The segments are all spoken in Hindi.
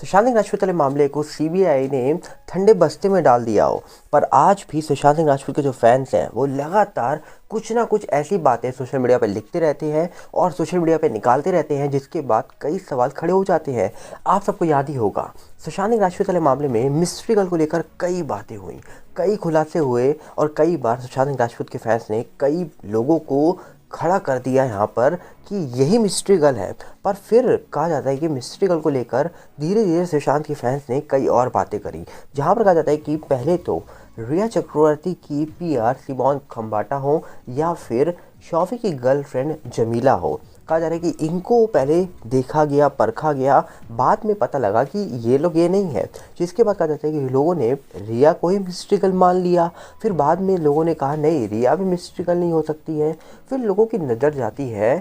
सुशांत सिंह राजपूत वाले मामले को सीबीआई ने ठंडे बस्ते में डाल दिया हो, पर आज भी सुशांत सिंह राजपूत के जो फैंस हैं वो लगातार कुछ ना कुछ ऐसी बातें सोशल मीडिया पर लिखते रहते हैं और सोशल मीडिया पर निकालते रहते हैं, जिसके बाद कई सवाल खड़े हो जाते हैं। आप सबको याद ही होगा, सुशांत सिंह राजपूत वाले मामले में मिस्ट्री गर्ल को लेकर कई बातें हुई, कई खुलासे हुए और कई बार सुशांत सिंह राजपूत के फैंस ने कई लोगों को खड़ा कर दिया यहाँ पर कि यही मिस्ट्री गर्ल है। पर फिर कहा जाता है कि मिस्ट्री गर्ल को लेकर धीरे धीरे सुशांत के फैंस ने कई और बातें करी, जहाँ पर कहा जाता है कि पहले तो रिया चक्रवर्ती की पीआर सिमोन खंबाटा हो या फिर शॉफी की गर्लफ्रेंड जमीला हो। कहा जा रहा है कि इनको पहले देखा गया, परखा गया, बाद में पता लगा कि ये लोग ये नहीं है, जिसके बाद कहा जाता है कि लोगों ने रिया को ही मिस्ट्री गर्ल मान लिया। फिर बाद में लोगों ने कहा नहीं, रिया भी मिस्ट्री गर्ल नहीं हो सकती है। फिर लोगों की नज़र जाती है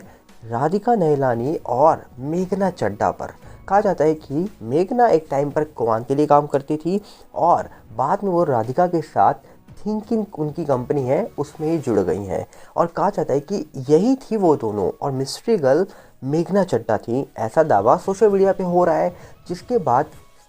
राधिका नहलानी और मेघना चड्ढा पर। कहा जाता है कि मेघना एक टाइम पर कुवान के लिए काम करती थी और बाद में वो राधिका के साथ थिंकिंग उनकी कंपनी है उसमें ही जुड़ गई हैं, और कहा जाता है कि यही थी वो दोनों और मिस्ट्री गर्ल मेघना चड्ढा थी। ऐसा दावा सोशल मीडिया पे हो रहा है, जिसके बाद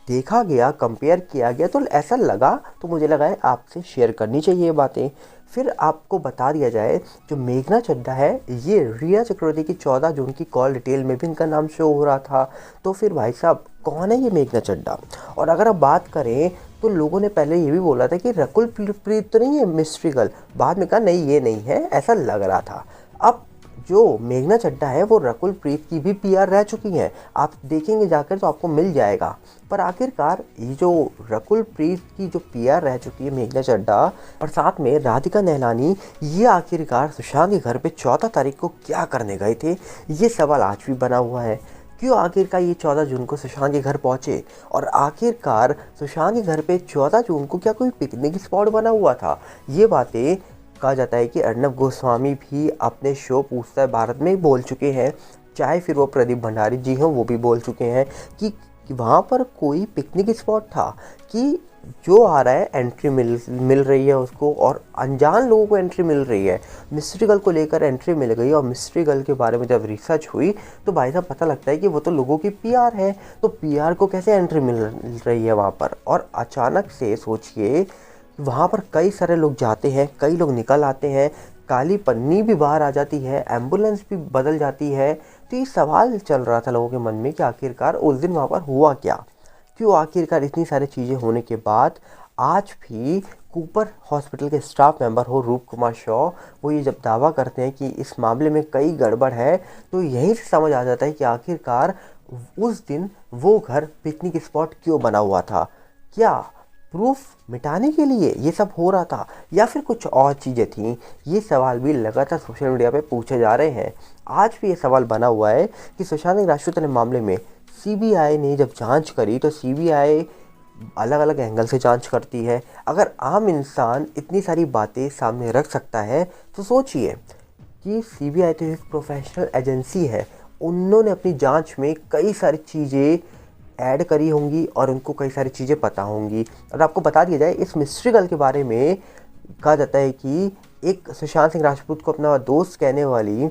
देखा गया, कंपेयर किया गया तो ऐसा लगा, तो मुझे लगा है आपसे शेयर करनी चाहिए ये बातें। फिर आपको बता दिया जाए, जो मेघना चड्ढा है ये रिया चक्रवर्ती की 14 जून की कॉल डिटेल में भी इनका नाम शो हो रहा था। तो फिर भाई साहब कौन है ये मेघना चड्ढा? और अगर आप बात करें तो लोगों ने पहले ये भी बोला था कि रकुल प्रीत तो नहीं है मिस्ट्री गर्ल, बाद में कहा नहीं ये नहीं है, ऐसा लग रहा था। अब जो मेघना चड्ढा है वो रकुल प्रीत की भी पीआर रह चुकी हैं, आप देखेंगे जाकर तो आपको मिल जाएगा। पर आखिरकार ये जो रकुल प्रीत की जो पीआर रह चुकी है मेघना चड्ढा और साथ में राधिका नहलानी, ये आखिरकार सुशांत के घर पे 14 तारीख को क्या करने गए थे, ये सवाल आज भी बना हुआ है। क्यों आखिरकार ये 14 जून को सुशांत के घर पहुंचे, और आखिरकार सुशांत के घर पे 14 जून को क्या कोई पिकनिक स्पॉट बना हुआ था? ये बातें कहा जाता है कि अर्नब गोस्वामी भी अपने शो पूछता है भारत में बोल चुके हैं, चाहे फिर वो प्रदीप भंडारी जी हों, वो भी बोल चुके हैं कि वहाँ पर कोई पिकनिक स्पॉट था, कि जो आ रहा है एंट्री मिल रही है उसको, और अनजान लोगों को एंट्री मिल रही है। मिस्ट्री गर्ल को लेकर एंट्री मिल गई, और मिस्ट्री गर्ल के बारे में जब रिसर्च हुई तो भाई साहब पता लगता है कि वो तो लोगों की पीआर है, तो पीआर को कैसे एंट्री मिल रही है वहाँ पर? और अचानक से सोचिए, वहाँ पर कई सारे लोग जाते हैं, कई लोग निकल आते हैं, काली पन्नी भी बाहर आ जाती है, एम्बुलेंस भी बदल जाती है। तो ये सवाल चल रहा था लोगों के मन में कि आखिरकार उस दिन वहाँ पर हुआ क्या, क्यों आखिरकार इतनी सारी चीज़ें होने के बाद आज भी कूपर हॉस्पिटल के स्टाफ मेंबर हो रूप कुमार शॉ, वो ये जब दावा करते हैं कि इस मामले में कई गड़बड़ है, तो यहीं से समझ आ जाता है कि आखिरकार उस दिन वो घर पिकनिक स्पॉट क्यों बना हुआ था। क्या प्रूफ मिटाने के लिए ये सब हो रहा था, या फिर कुछ और चीज़ें थीं? ये सवाल भी लगातार सोशल मीडिया पे पूछे जा रहे हैं। आज भी ये सवाल बना हुआ है कि सुशांत सिंह राजपूत वाले मामले में सीबीआई ने जब जांच करी तो सीबीआई अलग अलग एंगल से जांच करती है। अगर आम इंसान इतनी सारी बातें सामने रख सकता है तो सोचिए कि सीबीआई तो एक प्रोफेशनल एजेंसी है, उन्होंने अपनी जांच में कई सारी चीज़ें ऐड करी होंगी और उनको कई सारी चीज़ें पता होंगी। और आपको बता दिया जाए, इस मिस्ट्री गर्ल के बारे में कहा जाता है कि एक सुशांत सिंह राजपूत को अपना दोस्त कहने वाली,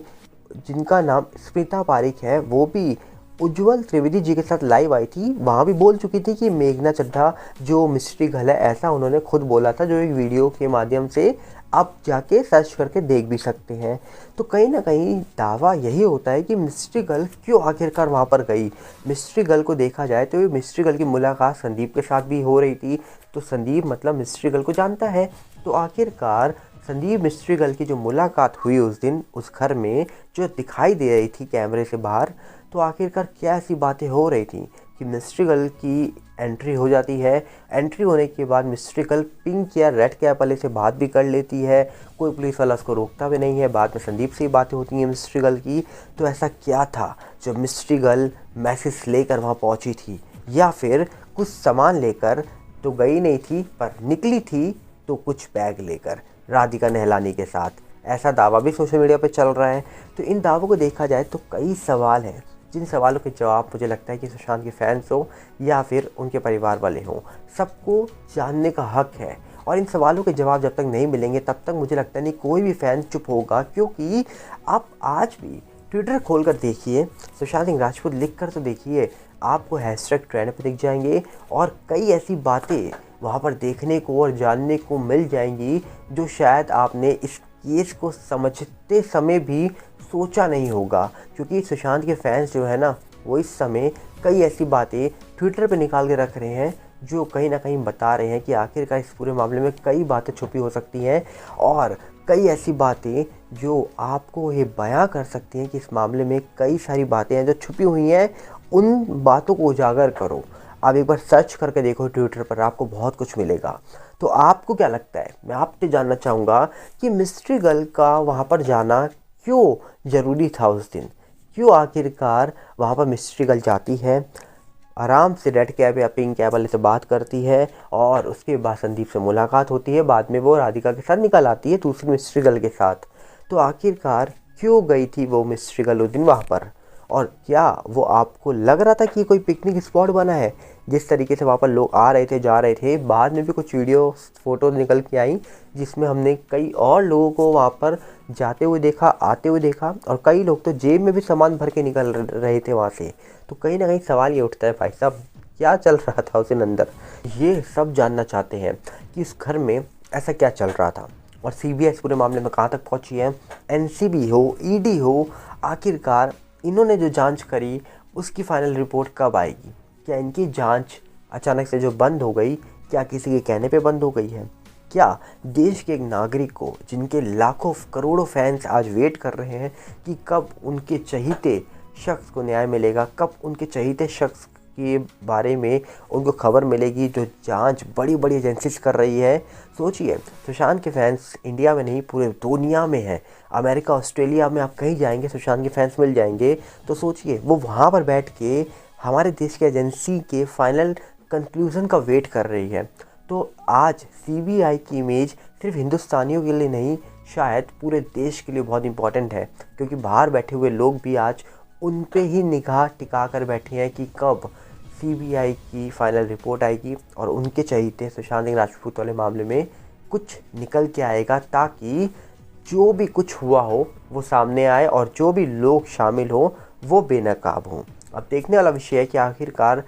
जिनका नाम स्मिता पारिक है, वो भी उज्जवल त्रिवेदी जी के साथ लाइव आई थी, वहाँ भी बोल चुकी थी कि मेघना चड्ढा जो मिस्ट्री गर्ल है, ऐसा उन्होंने खुद बोला था, जो एक वीडियो के माध्यम से आप जाके सर्च करके देख भी सकते हैं। तो कहीं ना कहीं दावा यही होता है कि मिस्ट्री गर्ल क्यों आखिरकार वहाँ पर गई। मिस्ट्री गर्ल को देखा जाए तो ये मिस्ट्री गर्ल की मुलाकात संदीप के साथ भी हो रही थी, तो संदीप मतलब मिस्ट्री गर्ल को जानता है। तो आखिरकार संदीप मिस्ट्री गर्ल की जो मुलाकात हुई उस दिन उस घर में, जो दिखाई दे रही थी कैमरे से बाहर, तो आखिरकार क्या ऐसी बातें हो रही थी कि मिस्ट्री गर्ल की एंट्री हो जाती है। एंट्री होने के बाद मिस्ट्री गर्ल पिंक या रेड कैप वाले से बात भी कर लेती है, कोई पुलिस वाला उसको रोकता भी नहीं है। बाद में संदीप से ही बातें होती हैं मिस्ट्री गर्ल की। तो ऐसा क्या था जो मिस्ट्री गर्ल मैसेज लेकर वहाँ पहुँची थी, या फिर कुछ सामान लेकर तो गई नहीं थी पर निकली थी तो कुछ बैग लेकर राधिका नहलानी के साथ? ऐसा दावा भी सोशल मीडिया पर चल रहा है। तो इन दावों को देखा जाए तो कई सवाल हैं, जिन सवालों के जवाब मुझे लगता है कि सुशांत के फैंस हो या फिर उनके परिवार वाले हों, सबको जानने का हक है। और इन सवालों के जवाब जब तक नहीं मिलेंगे तब तक मुझे लगता नहीं कोई भी फ़ैन चुप होगा, क्योंकि आप आज भी ट्विटर खोलकर देखिए, सुशांत सिंह राजपूत लिख कर तो देखिए, आपको हैशटैग ट्रेंड पे दिख जाएंगे और कई ऐसी बातें वहाँ पर देखने को और जानने को मिल जाएंगी जो शायद आपने इस केस को समझते समय भी सोचा नहीं होगा। क्योंकि सुशांत के फैंस जो है ना, वो इस समय कई ऐसी बातें ट्विटर पे निकाल के रख रहे हैं जो कहीं ना कहीं बता रहे हैं कि आखिरकार इस पूरे मामले में कई बातें छुपी हो सकती हैं और कई ऐसी बातें जो आपको ये बयां कर सकती हैं कि इस मामले में कई सारी बातें हैं जो छुपी हुई हैं। उन बातों को उजागर करो। आप एक बार सर्च करके देखो ट्विटर पर, आपको बहुत कुछ मिलेगा। तो आपको क्या लगता है, मैं आपसे जानना चाहूँगा कि मिस्ट्री गर्ल का वहाँ पर जाना क्यों ज़रूरी था उस दिन? क्यों आखिरकार वहाँ पर मिस्ट्री गर्ल जाती है, आराम से रेड कैब या पिंक कैब वाले से बात करती है और उसके बाद संदीप से मुलाकात होती है, बाद में वो राधिका के साथ निकल आती है दूसरी मिस्ट्री गर्ल के साथ। तो आखिरकार क्यों गई थी वो मिस्ट्री गर्ल उस दिन वहाँ पर? और क्या वो आपको लग रहा था कि कोई पिकनिक स्पॉट बना है? जिस तरीके से वहाँ पर लोग आ रहे थे, जा रहे थे, बाद में भी कुछ वीडियो फ़ोटो निकल के आई जिसमें हमने कई और लोगों को वहाँ पर जाते हुए देखा, आते हुए देखा और कई लोग तो जेब में भी सामान भर के निकल रहे थे वहाँ से। तो कहीं ना कहीं सवाल ये उठता है, भाई साहब क्या चल रहा था उस अंदर? ये सब जानना चाहते हैं कि उस घर में ऐसा क्या चल रहा था और सीबीआई इस पूरे मामले में कहाँ तक पहुँची है। एनसीबी हो, ईडी हो, आखिरकार इन्होंने जो जांच करी उसकी फाइनल रिपोर्ट कब आएगी? क्या इनकी जांच अचानक से जो बंद हो गई, क्या किसी के कहने पे बंद हो गई है? क्या देश के एक नागरिक को, जिनके लाखों करोड़ों फैंस आज वेट कर रहे हैं कि कब उनके चहीते शख्स को न्याय मिलेगा, कब उनके चहीते शख्स के बारे में उनको खबर मिलेगी, जो जांच बड़ी बड़ी एजेंसीज कर रही है? सोचिए, सुशांत के फैंस इंडिया में नहीं पूरे दुनिया में हैं। अमेरिका, ऑस्ट्रेलिया में आप कहीं जाएंगे सुशांत के फैंस मिल जाएंगे। तो सोचिए, वो वहाँ पर बैठ के हमारे देश के एजेंसी के फाइनल कंक्लूज़न का वेट कर रही है। तो आज सीबीआई की इमेज सिर्फ हिंदुस्तानियों के लिए नहीं, शायद पूरे देश के लिए बहुत इंपॉर्टेंट है, क्योंकि बाहर बैठे हुए लोग भी आज उन पे ही निगाह टिका कर बैठे हैं कि कब सीबीआई की फाइनल रिपोर्ट आएगी और उनके चहीते सुशांत सिंह राजपूत वाले मामले में कुछ निकल के आएगा, ताकि जो भी कुछ हुआ हो वो सामने आए और जो भी लोग शामिल हो वो बेनकाब हों। अब देखने वाला विषय है कि आखिरकार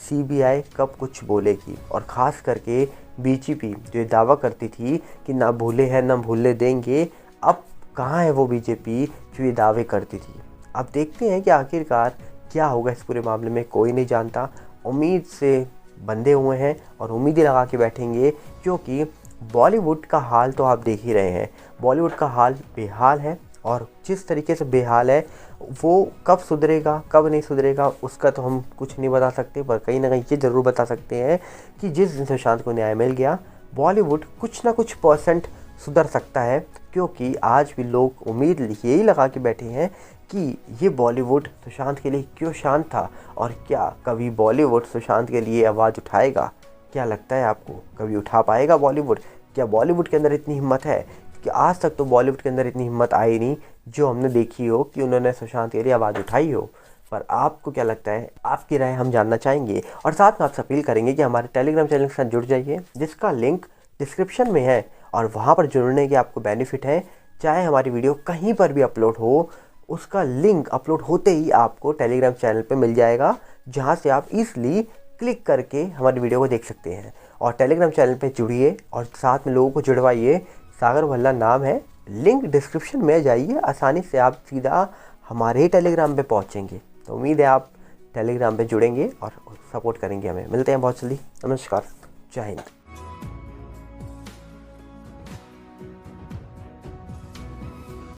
सीबीआई कब कुछ बोलेगी और ख़ास करके बीजेपी जो ये दावा करती थी कि ना भूले हैं ना भूलने देंगे, अब कहाँ है वो बीजेपी जो ये दावे करती थी? अब देखते हैं कि आखिरकार क्या होगा इस पूरे मामले में, कोई नहीं जानता। उम्मीद से बंधे हुए हैं और उम्मीदें लगा के बैठेंगे, क्योंकि बॉलीवुड का हाल तो आप देख ही रहे हैं। बॉलीवुड का हाल बेहाल है और जिस तरीके से बेहाल है वो कब सुधरेगा कब नहीं सुधरेगा उसका तो हम कुछ नहीं बता सकते, पर कहीं ना कहीं ये ज़रूर बता सकते हैं कि जिस दिन सुशांत को न्याय मिल गया, बॉलीवुड कुछ ना कुछ परसेंट सुधर सकता है। क्योंकि आज भी लोग उम्मीद यही लगा के बैठे हैं कि ये बॉलीवुड सुशांत के लिए क्यों शांत था और क्या कभी बॉलीवुड सुशांत के लिए आवाज़ उठाएगा? क्या लगता है आपको, कभी उठा पाएगा बॉलीवुड? क्या बॉलीवुड के अंदर इतनी हिम्मत है? कि आज तक तो बॉलीवुड के अंदर इतनी हिम्मत आई नहीं जो हमने देखी हो कि उन्होंने सुशांत के लिए आवाज़ उठाई हो। पर आपको क्या लगता है, आपकी राय हम जानना चाहेंगे और साथ में आपसे अपील करेंगे कि हमारे टेलीग्राम चैनल के साथ जुड़ जाइए, जिसका लिंक डिस्क्रिप्शन में है और वहाँ पर जुड़ने के आपको बेनिफिट है। चाहे हमारी वीडियो कहीं पर भी अपलोड हो, उसका लिंक अपलोड होते ही आपको टेलीग्राम चैनल पर मिल जाएगा, जहाँ से आप ईज़िली क्लिक करके हमारी वीडियो को देख सकते हैं। और टेलीग्राम चैनल पर जुड़िए और साथ में लोगों को जुड़वाइए। सागर भल्ला नाम है, लिंक डिस्क्रिप्शन में जाइए, आसानी से आप सीधा हमारे ही टेलीग्राम पे पहुंचेंगे। तो उम्मीद है आप टेलीग्राम पे जुड़ेंगे और सपोर्ट करेंगे हमें। मिलते हैं बहुत जल्दी। नमस्कार, जय हिंद।